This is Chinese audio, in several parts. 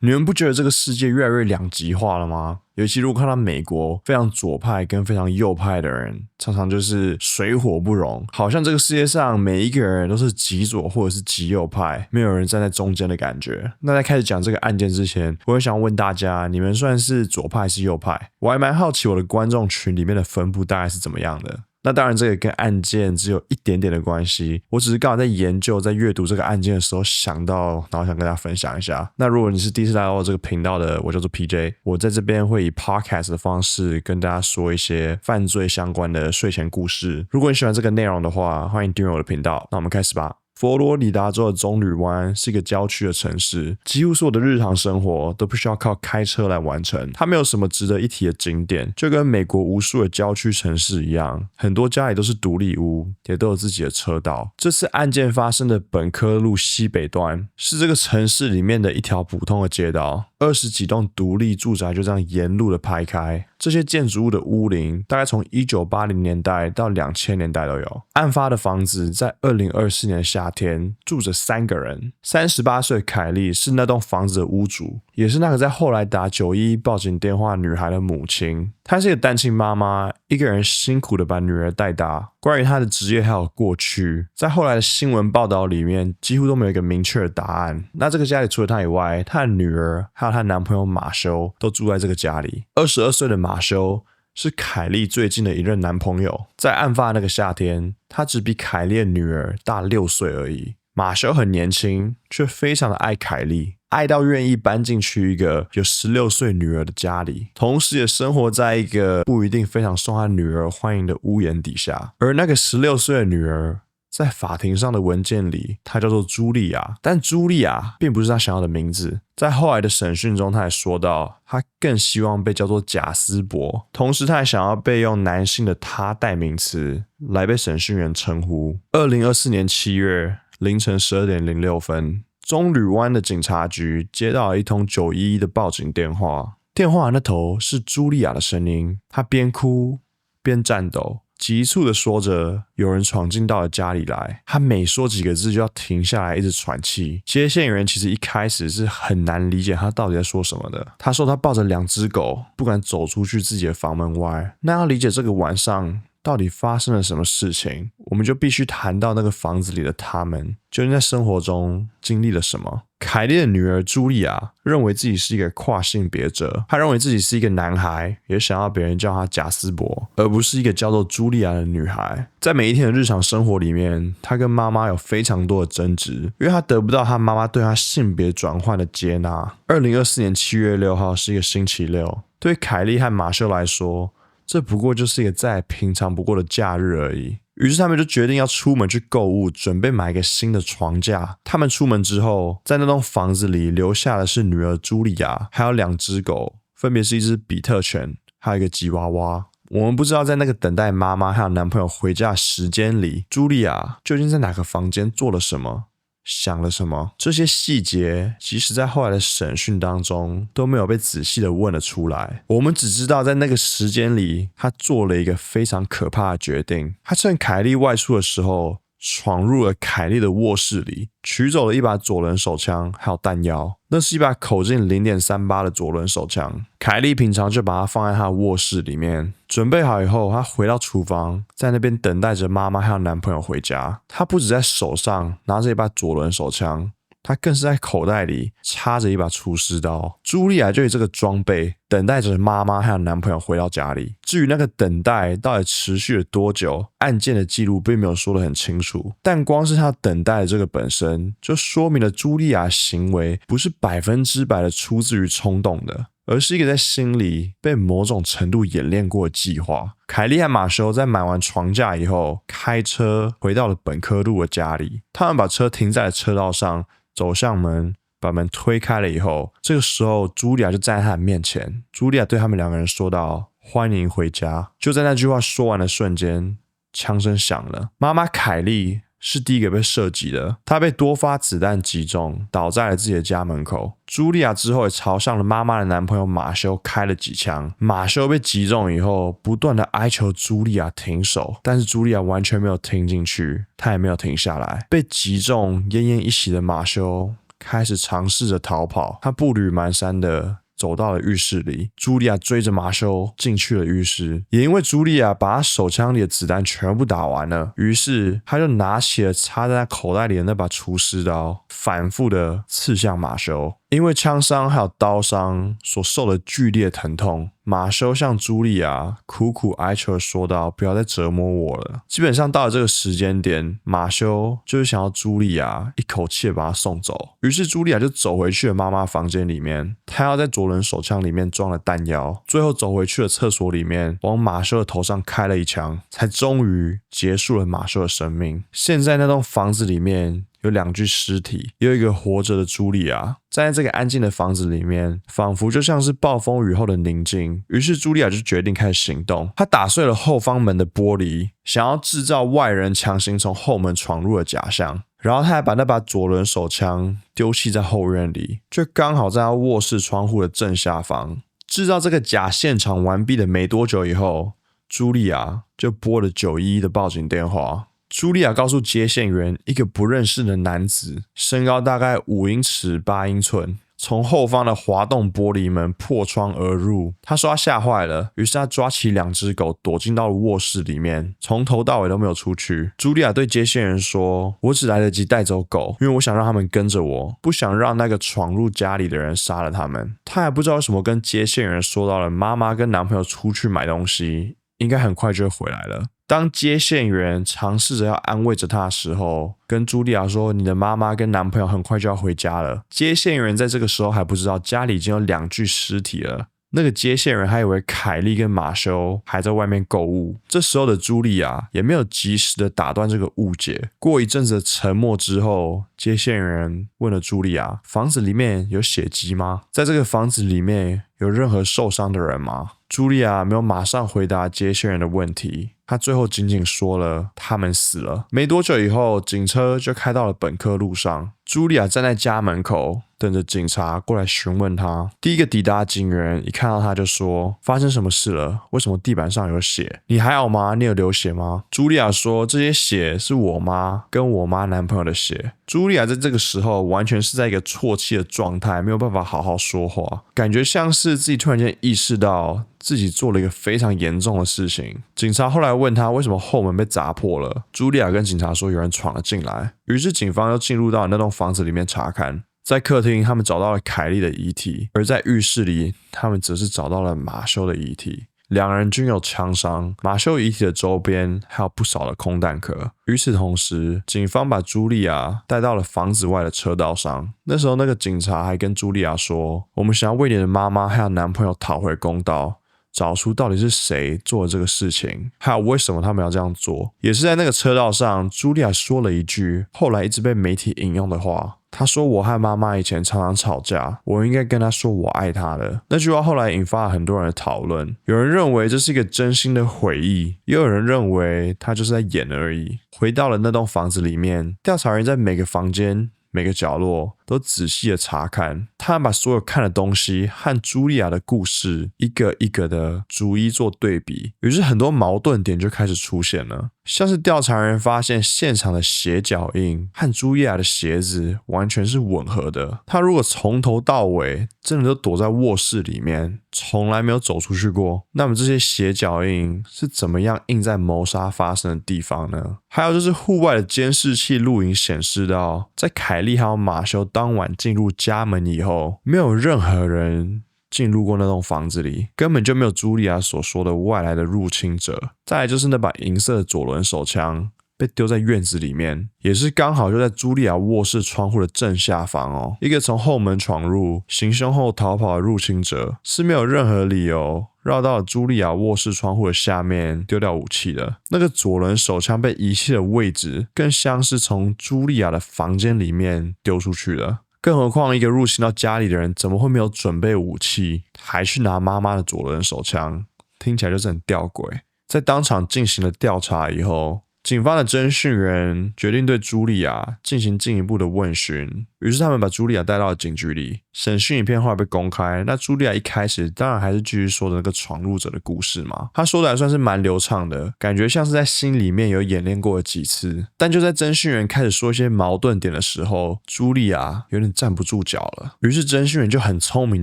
你们不觉得这个世界越来越两极化了吗？尤其如果看到美国非常左派跟非常右派的人，常常就是水火不容，好像这个世界上每一个人都是极左或者是极右派，没有人站在中间的感觉。那在开始讲这个案件之前，我也想问大家，你们算是左派还是右派？我还蛮好奇我的观众群里面的分布大概是怎么样的。那当然这个跟案件只有一点点的关系，我只是刚好在研究在阅读这个案件的时候想到，然后想跟大家分享一下。那如果你是第一次来到这个频道的，我叫做 PJ， 我在这边会以 podcast 的方式跟大家说一些犯罪相关的睡前故事。如果你喜欢这个内容的话，欢迎订阅我的频道。那我们开始吧。佛罗里达州的棕榈湾是一个郊区的城市，几乎所有的日常生活都不需要靠开车来完成。它没有什么值得一提的景点，就跟美国无数的郊区城市一样，很多家里都是独立屋，也都有自己的车道。这次案件发生的本科路西北端是这个城市里面的一条普通的街道，20几栋独立住宅就这样沿路的排开。这些建筑物的屋龄大概从1980年代到2000年代都有。案发的房子在2024年夏天住着3个人，38岁凯莉是那栋房子的屋主，也是那个在后来打911报警电话女孩的母亲。她是一个单亲妈妈，一个人辛苦的把女儿带大。关于她的职业还有过去，在后来的新闻报道里面几乎都没有一个明确的答案。那这个家里除了她以外，她的女儿还有她男朋友马修都住在这个家里。22岁的马修是凯莉最近的一任男朋友，在案发那个夏天，他只比凯莉的女儿大6岁而已。马修很年轻，却非常的爱凯莉，爱到愿意搬进去一个有16岁女儿的家里，同时也生活在一个不一定非常受他女儿欢迎的屋檐底下。而那个16岁的女儿在法庭上的文件里，她叫做茱莉亚，但茱莉亚并不是她想要的名字。在后来的审讯中，她也说到，她更希望被叫做贾斯伯，同时她还想要被用男性的他代名词来被审讯员称呼。2024年7月凌晨12点06分，棕榈湾的警察局接到了一通911的报警电话，电话那头是茱莉亚的声音，她边哭边颤抖，急促的说着有人闯进到了家里来。他每说几个字就要停下来一直喘气。接线员其实一开始是很难理解他到底在说什么的。他说他抱着2只狗不敢走出去自己的房门外。那要理解这个晚上到底发生了什么事情，我们就必须谈到那个房子里的他们究竟在生活中经历了什么。凯莉的女儿茱莉亚认为自己是一个跨性别者，她认为自己是一个男孩，也想要别人叫她贾斯伯，而不是一个叫做茱莉亚的女孩。在每一天的日常生活里面，她跟妈妈有非常多的争执，因为她得不到她妈妈对她性别转换的接纳。2024年7月6号是一个星期六，对凯莉和马修来说，这不过就是一个再平常不过的假日而已。于是他们就决定要出门去购物，准备买一个新的床架。他们出门之后，在那栋房子里留下的是女儿茱莉亚，还有2只狗，分别是一只比特犬，还有一个吉娃娃。我们不知道在那个等待妈妈还有男朋友回家的时间里，茱莉亚究竟在哪个房间做了什么，想了什么。这些细节即使在后来的审讯当中都没有被仔细的问了出来。我们只知道在那个时间里，他做了一个非常可怕的决定。他趁凯莉外出的时候，闯入了凯莉的卧室里，取走了一把左轮手枪还有弹药。那是一把口径 0.38 的左轮手枪。凯莉平常就把它放在她的卧室里面，准备好以后，她回到厨房，在那边等待着妈妈还有男朋友回家。她不只在手上拿着一把左轮手枪，她更是在口袋里插着一把厨师刀。茱莉亚就以这个装备等待着妈妈还有男朋友回到家里。至于那个等待到底持续了多久，案件的记录并没有说得很清楚，但光是她等待的这个本身就说明了茱莉亚行为不是100%的出自于冲动的，而是一个在心里被某种程度演练过的计划。凯莉和马修在买完床架以后，开车回到了本科路的家里。他们把车停在了车道上，走向门，把门推开了以后，这个时候茱莉亚就站在他的面前。茱莉亚对他们2个人说道：“欢迎回家。”就在那句话说完的瞬间，枪声响了。妈妈凯莉是第一个被射击的，她被多发子弹击中，倒在了自己的家门口。茱莉亚之后也朝向了妈妈的男朋友马修开了几枪。马修被击中以后，不断的哀求茱莉亚停手，但是茱莉亚完全没有听进去，她也没有停下来。被击中奄奄一息的马修开始尝试着逃跑，他步履蹒跚的走到了浴室里，茱莉亚追着马修进去了浴室。也因为茱莉亚把他手枪里的子弹全部打完了，于是他就拿起了插在他口袋里的那把厨师刀，反复的刺向马修。因为枪伤还有刀伤所受的剧烈疼痛，马修向茱莉亚苦苦哀求的说道：“不要再折磨我了。”基本上到了这个时间点，马修就是想要茱莉亚一口气的把他送走。于是茱莉亚就走回去了妈妈房间里面，她要在左轮手枪里面装了弹药，最后走回去了厕所里面，往马修的头上开了一枪，才终于结束了马修的生命。现在那栋房子里面有2具尸体，也有一个活着的茱莉亚。站在这个安静的房子里面，仿佛就像是暴风雨后的宁静。于是茱莉亚就决定开始行动，她打碎了后方门的玻璃，想要制造外人强行从后门闯入的假象。然后他还把那把左轮手枪丢弃在后院里，就刚好在他卧室窗户的正下方。制造这个假现场完毕的没多久以后，茱莉亚就拨了911的报警电话。茱莉亚告诉接线员，一个不认识的男子，身高大概5英尺8英寸，从后方的滑动玻璃门破窗而入。他说他吓坏了，于是他抓起2只狗躲进到了卧室里面，从头到尾都没有出去。茱莉亚对接线员说：“我只来得及带走狗，因为我想让他们跟着我，不想让那个闯入家里的人杀了他们。”他还不知道为什么跟接线员说到了妈妈跟男朋友出去买东西，应该很快就会回来了。当接线员尝试着要安慰着他的时候，跟茱莉亚说：“你的妈妈跟男朋友很快就要回家了。”接线员在这个时候还不知道家里已经有2具尸体了。那个接线员还以为凯莉跟马修还在外面购物。这时候的茱莉亚也没有及时的打断这个误解。过一阵子的沉默之后，接线员问了茱莉亚：“房子里面有血迹吗？在这个房子里面有任何受伤的人吗？”茱莉亚没有马上回答接线员的问题，她最后仅仅说了他们死了。没多久以后，警车就开到了本科路上。茱莉亚站在家门口等着警察过来询问她。第一个抵达警员一看到她就说：“发生什么事了？为什么地板上有血？你还好吗？你有流血吗？”茱莉亚说：“这些血是我妈跟我妈男朋友的血。”茱莉亚在这个时候完全是在一个啜泣的状态，没有办法好好说话，感觉像是自己突然间意识到自己做了一个非常严重的事情。警察后来问他为什么后门被砸破了，茱莉亚跟警察说有人闯了进来，于是警方又进入到那栋房子里面查看。在客厅，他们找到了凯莉的遗体，而在浴室里，他们则是找到了马修的遗体。2人均有枪伤，马修遗体的周边还有不少的空弹壳。与此同时，警方把茱莉亚带到了房子外的车道上。那时候，那个警察还跟茱莉亚说：“我们想要为你的妈妈还有男朋友讨回公道，找出到底是谁做了这个事情，还有为什么他们要这样做。”也是在那个车道上，茱莉亚说了一句后来一直被媒体引用的话。他说：“我和妈妈以前常常吵架，我应该跟她说我爱她的。”那句话后来引发了很多人的讨论，有人认为这是一个真心的悔意，也有人认为他就是在演而已。回到了那栋房子里面，调查员在每个房间每个角落都仔细的查看，他们把所有看的东西和茱莉亚的故事一个一个的逐一做对比，于是很多矛盾点就开始出现了。像是调查人发现现场的鞋脚印和茱莉亚的鞋子完全是吻合的，他如果从头到尾真的都躲在卧室里面，从来没有走出去过，那么这些鞋脚印是怎么样印在谋杀发生的地方呢？还有就是户外的监视器录影显示到，在凯莉还有马修当晚进入家门以后，没有任何人进入过那栋房子里，根本就没有茱莉亚所说的外来的入侵者。再来就是那把银色的左轮手枪被丢在院子里面，也是刚好就在茱莉亚卧室窗户的正下方哦。一个从后门闯入、行凶后逃跑的入侵者是没有任何理由绕到了茱莉亚卧室窗户的下面丢掉武器的。那个左轮手枪被遗弃的位置更像是从茱莉亚的房间里面丢出去的。更何况一个入侵到家里的人怎么会没有准备武器，还去拿妈妈的左轮手枪？听起来就是很吊诡。在当场进行了调查以后，警方的侦讯员决定对茱莉亚进行进一步的问询。于是他们把茱莉亚带到了警局里，审讯影片后来被公开。那茱莉亚一开始当然还是继续说的那个闯入者的故事嘛，她说的还算是蛮流畅的，感觉像是在心里面有演练过了几次。但就在侦讯员开始说一些矛盾点的时候，茱莉亚有点站不住脚了。于是侦讯员就很聪明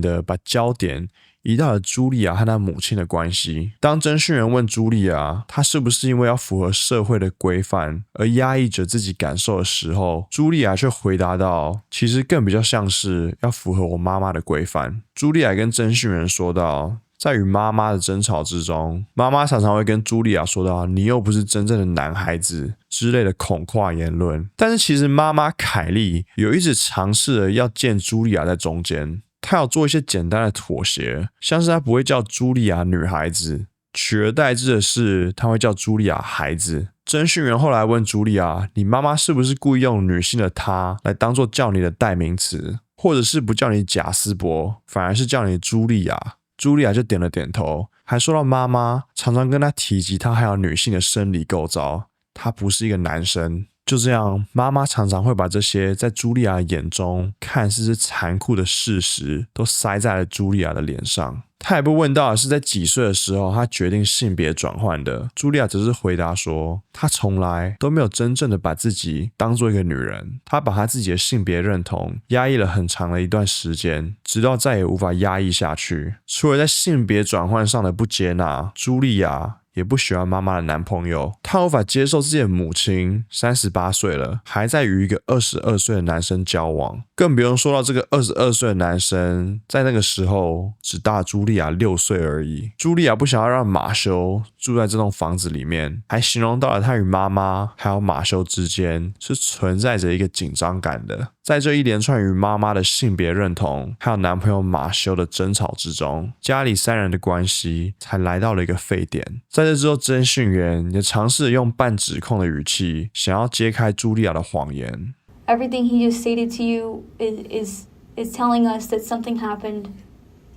的把焦点移到了茱莉亚和她母亲的关系。当侦讯员问茱莉亚她是不是因为要符合社会的规范而压抑着自己感受的时候，茱莉亚却回答道，其实更比较像是要符合我妈妈的规范。茱莉亚跟侦讯员说道，在与妈妈的争吵之中，妈妈常常会跟茱莉亚说到你又不是真正的男孩子之类的恐吓言论。但是其实妈妈凯莉有一直尝试着要见茱莉亚在中间，他有做一些简单的妥协，像是他不会叫茱莉亚女孩子，取而代之的是他会叫茱莉亚孩子。侦讯员后来问茱莉亚，你妈妈是不是故意用女性的她来当做叫你的代名词，或者是不叫你贾斯伯，反而是叫你茱莉亚？茱莉亚就点了点头，还说到妈妈常常跟她提及她还有女性的生理构造，她不是一个男生。就这样，妈妈常常会把这些在茱莉亚眼中看似是残酷的事实都塞在了茱莉亚的脸上。她也被问到的是在几岁的时候她决定性别转换的，茱莉亚只是回答说她从来都没有真正的把自己当做一个女人，她把她自己的性别认同压抑了很长的一段时间，直到再也无法压抑下去。除了在性别转换上的不接纳，茱莉亚也不喜欢妈妈的男朋友，她无法接受自己的母亲38岁了，还在与一个22岁的男生交往，更不用说到这个22岁的男生在那个时候只大茱莉亚6岁而已。茱莉亚不想要让马修住在这栋房子里面，还形容到了她与妈妈还有马修之间是存在着一个紧张感的。在这一连串与妈妈的性别认同还有男朋友马修的争吵之中，家里3人的关系才来到了一个沸点。在这之后，侦讯员也尝试用半指控的语气想要揭开茱莉亚的谎言。 Everything he just stated to you is telling us that something happened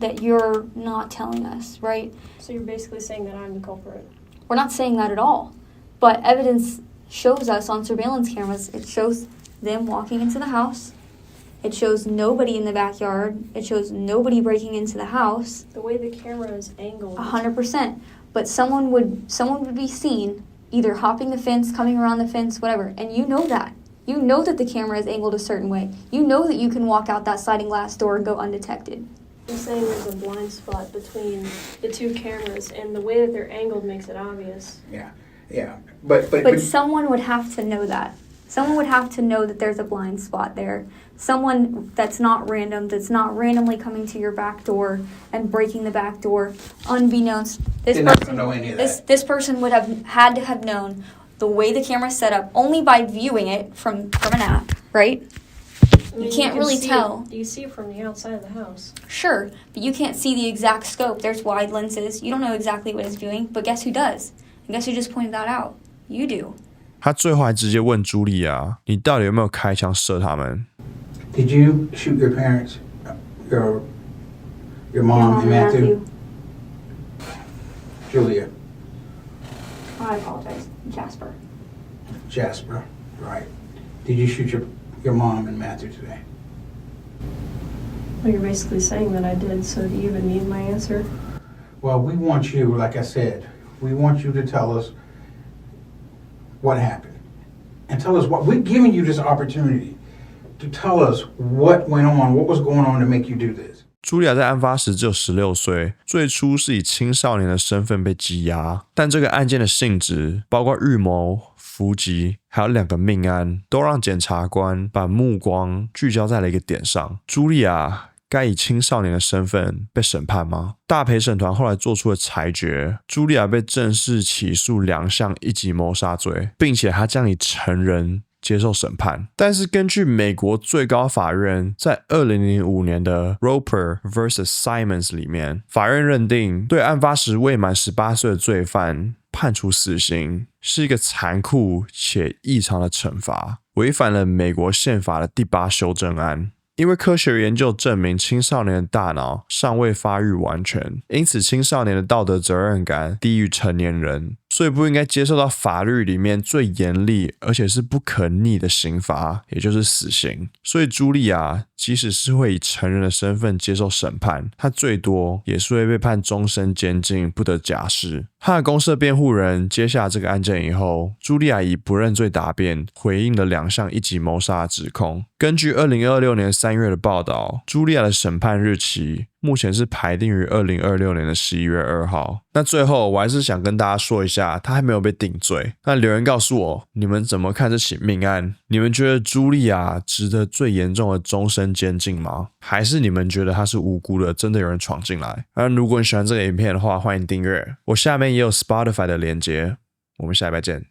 that you're not telling us, right? So you're basically saying that I'm the culprit. We're not saying that at all. But evidence shows us on surveillance cameras, it shows them walking into the house. It shows nobody in the backyard. It shows nobody breaking into the house. The way the camera is angled. 100%. But someone would be seen either hopping the fence, coming around the fence, whatever. And you know that. You know that the camera is angled a certain way. You know that you can walk out that sliding glass door and go undetected. I'm saying there's a blind spot between the two cameras, and the way that they're angled makes it obvious. Yeah. But someone would have to know that. Someone would have to know that there's a blind spot there. Someone that's not random, that's not randomly coming to your back door and breaking the back door, unbeknownst. They're not gonna know any of that. This person would have had to have known the way the camera's set up only by viewing it from an app, right? I mean, You can't really tell. You see it from the outside of the house. Sure, but you can't see the exact scope. There's wide lenses. You don't know exactly what it's viewing, but guess who does? And guess who just pointed that out? You do. 他最后还直接问茱莉亚，你到底有没有开枪射他们？ did you shoot your parents, your mom and Matthew? Julia. I apologize. Jasper, right. Did you shoot your mom and Matthew today? Well, you're basically saying that I did, so do you even need my answer? Well, we want you, like I said, we want you to tell us what happened. And tell us what, we're giving you this opportunity to tell us what went on, what was going on to make you do this. 茱莉亚在案发时只有16岁，最初是以青少年的身份被羁押，但这个案件的性质，包括预谋、伏击，还有2个命案，都让检察官把目光聚焦在了一个点上：茱莉亚该以青少年的身份被审判吗？大陪审团后来做出了裁决，茱莉亚被正式起诉2项1级谋杀罪，并且她将以成人接受审判。但是根据美国最高法院在2005年的 Roper vs. Simons 里面，法院认定对案发时未满18岁的罪犯判处死刑是一个残酷且异常的惩罚，违反了美国宪法的第8修正案。因为科学研究证明青少年的大脑尚未发育完全，因此青少年的道德责任感低于成年人，所以不应该接受到法律里面最严厉而且是不可逆的刑罚，也就是死刑。所以茱莉亚即使是会以成人的身份接受审判，她最多也是会被判终身监禁，不得假释。她的公社辩护人接下这个案件以后，茱莉亚以不认罪答辩，回应了2项一级谋杀的指控。根据2026年3月的报道，茱莉亚的审判日期目前是排定于2026年的11月2号。那最后我还是想跟大家说一下，他还没有被定罪。那留言告诉我，你们怎么看这起命案？你们觉得茱莉亚值得最严重的终身监禁吗？还是你们觉得她是无辜的，真的有人闯进来？如果你喜欢这个影片的话，欢迎订阅。我下面也有 Spotify 的连结。我们下礼拜见。